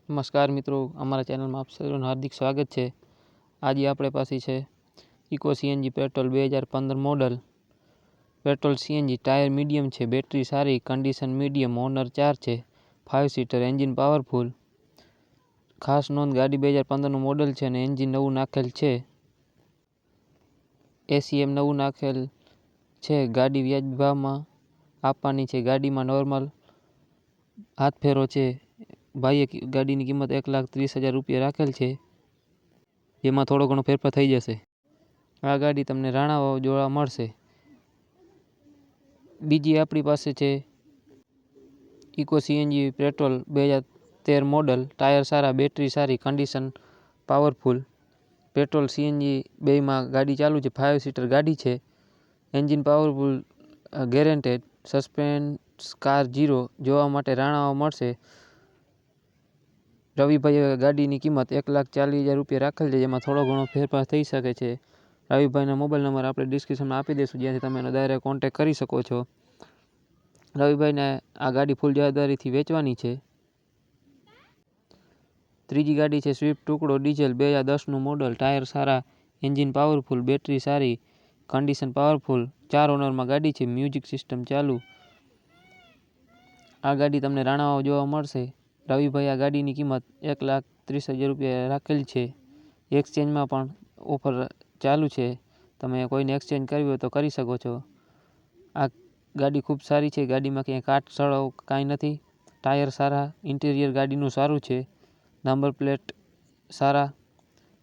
નમસ્કાર મિત્રો, અમારા ચેનલમાં આપ સૌનું હાર્દિક સ્વાગત છે। આજે આપણે પાસે છે eco CNG petrol 2015 model. Petrol CNG tyre medium છે, બેટરી સારી, કન્ડિશન મીડિયમ, ઓનર 4 છે, 5 સીટર, એન્જિન પાવરફુલ। ખાસ નોંધ, ગાડી 2015નું મોડલ છે અને એન્જિન નવું નાખેલ છે, એસીએમ નવું નાખેલ છે। ગાડી વ્યાજબી ભાવમાં આપવાની છે। ગાડીમાં નોર્મલ હાથ ફેરો છે। ભાઈએ ગાડીની કિંમત 1,30,000 રૂપિયા રાખેલ છે, જેમાં થોડો ઘણો ફેરફાર થઈ જશે। આ ગાડી તમને રાણાવાવ જોવા મળશે। બીજી આપણી પાસે છે eco CNG petrol 2013 model. Tyre સારા, બેટરી સારી, કન્ડિશન પાવરફુલ। પેટ્રોલ સીએનજી બેયમાં ગાડી ચાલુ છે, 5 સીટર ગાડી છે, એન્જિન પાવરફુલ, ગેરેન્ટેડ, સસ્પેન્સ કાર 0 જોવા માટે રાણાવાવ મળશે। રવિભાઈએ ગાડીની કિંમત 1,40,000 રૂપિયા રાખેલ છે, જેમાં થોડો ઘણો ફેરફાર થઈ શકે છે। રવિભાઈના મોબાઈલ નંબર આપણે ડિસ્ક્રિપ્શનમાં આપી દઈશું, જ્યાંથી તમે એનો ડાયરેક્ટ કોન્ટેક્ટ કરી શકો છો। રવિભાઈને આ ગાડી ફૂલ જવાબદારીથી વેચવાની છે। ત્રીજી ગાડી છે સ્વિફ્ટ ટુકડો ડીઝલ 2010નું મોડલ। ટાયર સારા, એન્જિન પાવરફુલ, બેટરી સારી, કન્ડિશન પાવરફુલ, 4 ઓનરમાં ગાડી છે, મ્યુઝિક સિસ્ટમ ચાલુ। આ ગાડી તમને રાણાવાવ જોવા મળશે। રવિભાઈ આ ગાડીની કિંમત 1,30,000 રૂપિયા રાખેલ છે। એક્સચેન્જમાં પણ ઓફર ચાલુ છે, તમે કોઈને એક્સચેન્જ કરવી હોય તો કરી શકો છો। આ ગાડી ખૂબ સારી છે, ગાડીમાં ક્યાંય કાટ સળો કાંઈ નથી। ટાયર સારા, ઇન્ટિરિયર ગાડીનું સારું છે, નંબર પ્લેટ સારા,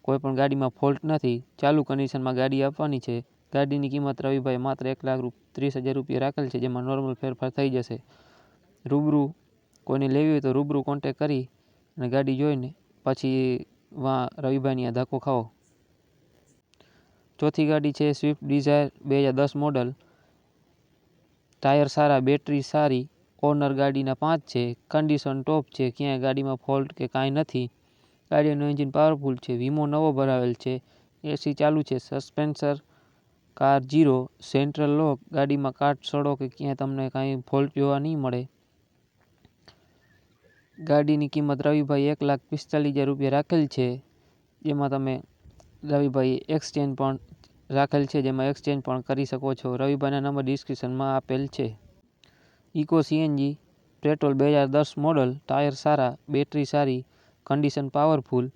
કોઈ પણ ગાડીમાં ફોલ્ટ નથી, ચાલુ કન્ડિશનમાં ગાડી આપવાની છે। ગાડીની કિંમત રવિભાઈ માત્ર 1,30,000 રૂપિયા રાખેલ છે, જેમાં નોર્મલ ફેરફાર થઈ જશે। રૂબરૂ કોઈને લેવી હોય તો રૂબરૂ કોન્ટેક કરી અને ગાડી જોઈને પછી રવિભાઈની આ ધક્કો ખાઓ। ચોથી ગાડી છે સ્વિફ્ટ ડિઝાયર 2010 મોડલ। ટાયર સારા, બેટરી સારી, ઓનર ગાડીના 5 છે, કન્ડિશન ટોપ છે, ક્યાંય ગાડીમાં ફોલ્ટ કે કાંઈ નથી। ગાડીનું એન્જિન પાવરફુલ છે, વીમો નવો ભરાવેલ છે, એસી ચાલુ છે, સસ્પેન્સર કાર 0, સેન્ટ્રલ લોક, ગાડીમાં કાટ સડો કે ક્યાંય તમને કાંઈ ફોલ્ટ જોવા નહીં મળે। ગાડીની કિંમત રવિભાઈ 1,45,000 રૂપિયા રાખેલ છે, જેમાં તમે રવિભાઈ એક્સચેન્જ પણ રાખેલ છે, જેમાં એક્સચેન્જ પણ કરી શકો છો। રવિભાઈના નંબર ડિસ્ક્રિપ્શનમાં આપેલ છે। Eco CNG petrol 2010 model. Tyre સારા, બેટરી સારી, condition powerful,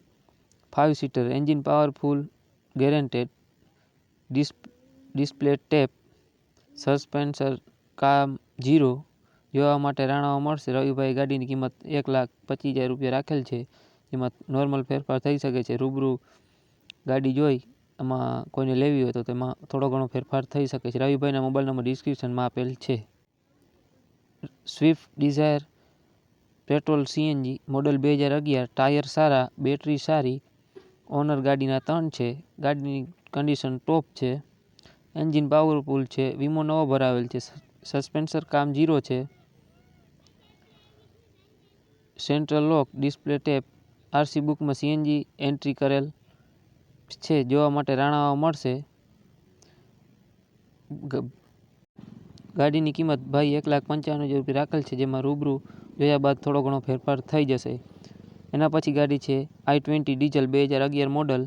5 seater, engine powerful, guaranteed, display tape, suspension કામ 0 જોવા માટે રાણાવાવ મળશે। રવિભાઈ ગાડીની કિંમત 1,25,000 રૂપિયા રાખેલ છે, જેમાં નોર્મલ ફેરફાર થઈ શકે છે। રૂબરૂ ગાડી જોઈ એમાં કોઈને લેવી હોય તો તેમાં થોડો ઘણો ફેરફાર થઈ શકે છે। રવિભાઈના મોબાઈલ નંબર ડિસ્ક્રિપ્શનમાં આપેલ છે। Swift Dzire petrol CNG model 2011। Tyre સારા, બેટરી સારી, ઓનર ગાડીના 3 છે, ગાડીની કન્ડિશન ટોપ છે, એન્જિન પાવરફુલ છે, વીમો નવો ભરાવેલ છે, સસ્પેન્સર કામ 0 છે, central lock, display tape, RC બુકમાં સીએનજી એન્ટ્રી કરેલ છે, જોવા માટે રાણાવાવ મળશે। ગાડીની કિંમત ભાઈ 1,55,000 રૂપિયા રાખેલ છે, જેમાં રૂબરૂ જોયા બાદ થોડો ઘણો ફેરફાર થઈ જશે। એના પછી ગાડી છે i20 ડીઝલ 2011 મોડલ।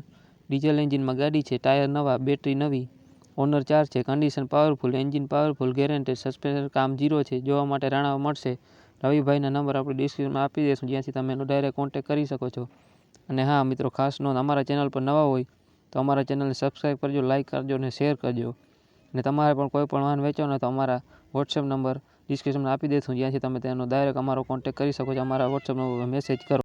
ડીઝલ એન્જિનમાં ગાડી છે, ટાયર નવા, બેટરી નવી, ઓનર 4 છે, condition powerful, engine powerful, guaranteed, suspension કામ 0 છે, જોવા માટે રાણાવાવ મળશે। રવિભાઈના નંબર આપણે ડિસ્ક્રિપ્શનમાં આપી દઈશું, જ્યાંથી તમે એનો ડાયરેક્ટ કોન્ટેક્ટ કરી શકો છો। અને હા મિત્રો, ખાસ નોંધ, અમારા ચેનલ પર નવા હોય તો અમારા ચેનલને સબસ્ક્રાઈબ કરજો, લાઇક કરજો અને શેર કરજો। અને તમારે પણ કોઈ પણ વાહન વેચવાનો હોય તો અમારા વોટ્સએપ નંબર ડિસ્ક્રિપ્શનમાં આપી દઈશું, જ્યાંથી તમે તેનો ડાયરેક્ટ અમારો કોન્ટેક્ટ કરી શકો છો। અમારા વોટ્સએપ નંબર પર મેસેજ કરો।